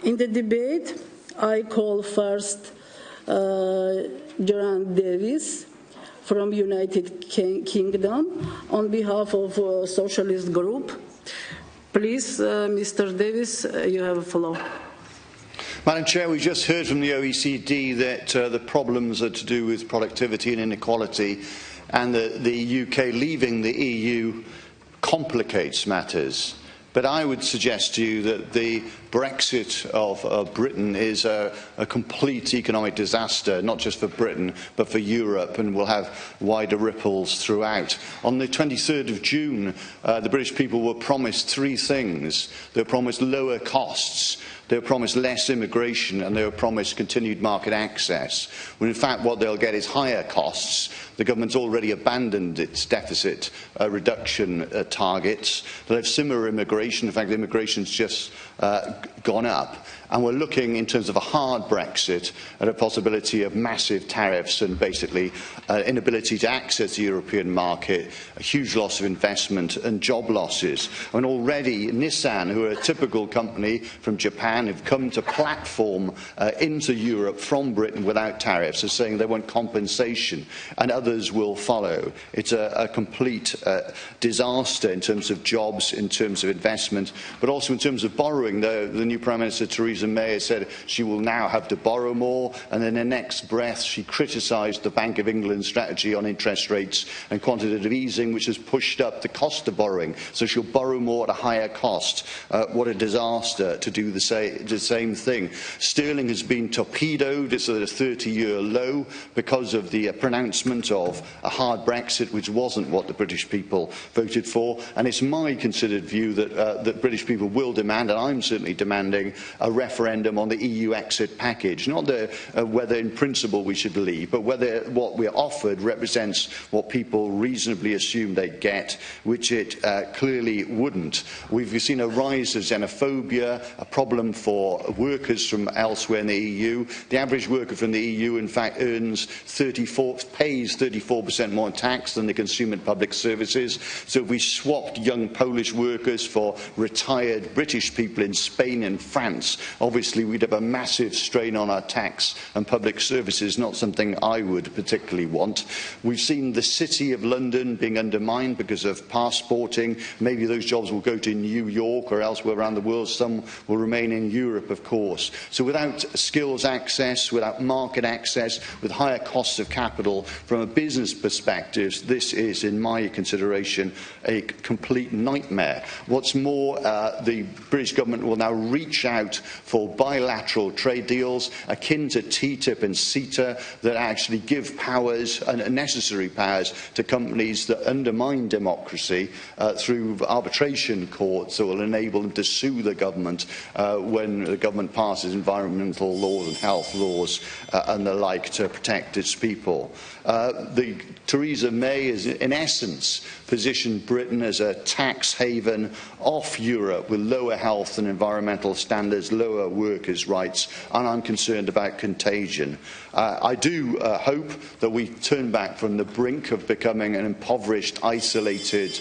In the debate, I call first Geraint Davies from United Kingdom on behalf of Socialist Group. Please, Mr. Davies, you have the floor. Madam Chair, we just heard from the OECD that the problems are to do with productivity and inequality, and that the UK leaving the EU complicates matters. But I would suggest to you that the Brexit of Britain is a complete economic disaster, not just for Britain, but for Europe, and will have wider ripples throughout. On the 23rd of June, the British people were promised three things. They were promised lower costs, they were promised less immigration, and they were promised continued market access. When in fact what they'll get is higher costs. The government's already abandoned its deficit reduction targets. They'll have similar immigration. In fact, immigration's just gone up. And we're looking, in terms of a hard Brexit, at a possibility of massive tariffs and basically inability to access the European market, a huge loss of investment and job losses. And already Nissan, who are a typical company from Japan, have come to platform into Europe from Britain without tariffs, are saying they want compensation, and others will follow. It's a complete disaster in terms of jobs, in terms of investment, but also in terms of borrowing. The new Prime Minister, Theresa May, has said she will now have to borrow more, and in her next breath she criticised the Bank of England's strategy on interest rates and quantitative easing, which has pushed up the cost of borrowing. So she'll borrow more at a higher cost. What a disaster to do the same thing. Sterling has been torpedoed. It's at a 30-year low because of the pronouncement of a hard Brexit, which wasn't what the British people voted for. And it's my considered view that British people will demand, and I'm certainly demanding, a referendum on the EU exit package. Not whether in principle we should leave, but whether what we're offered represents what people reasonably assume they get, which it clearly wouldn't. We've seen a rise of xenophobia, a problem for workers from elsewhere in the EU. The average worker from the EU, in fact, pays 34% more tax than the consumer in public services. So if we swapped young Polish workers for retired British people in Spain and France, obviously we'd have a massive strain on our tax and public services, not something I would particularly want. We've seen the City of London being undermined because of passporting. Maybe those jobs will go to New York or elsewhere around the world. Some will remain in Europe, of course. So without skills access, without market access, with higher costs of capital, from a business perspective, this is, in my consideration, a complete nightmare. What's more, the British government will now reach out for bilateral trade deals akin to TTIP and CETA that actually give powers, and necessary powers, to companies that undermine democracy through arbitration courts that will enable them to sue the government when the government passes environmental laws and health laws and the like to protect its people. Theresa May has, in essence, positioned Britain as a tax haven off Europe with lower health and environmental standards, lower workers' rights, and I'm concerned about contagion. I do hope that we turn back from the brink of becoming an impoverished, isolated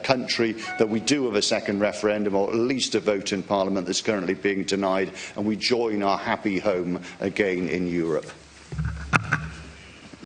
country, that we do have a second referendum, or at least a vote in Parliament that's currently being denied, and we join our happy home again in Europe.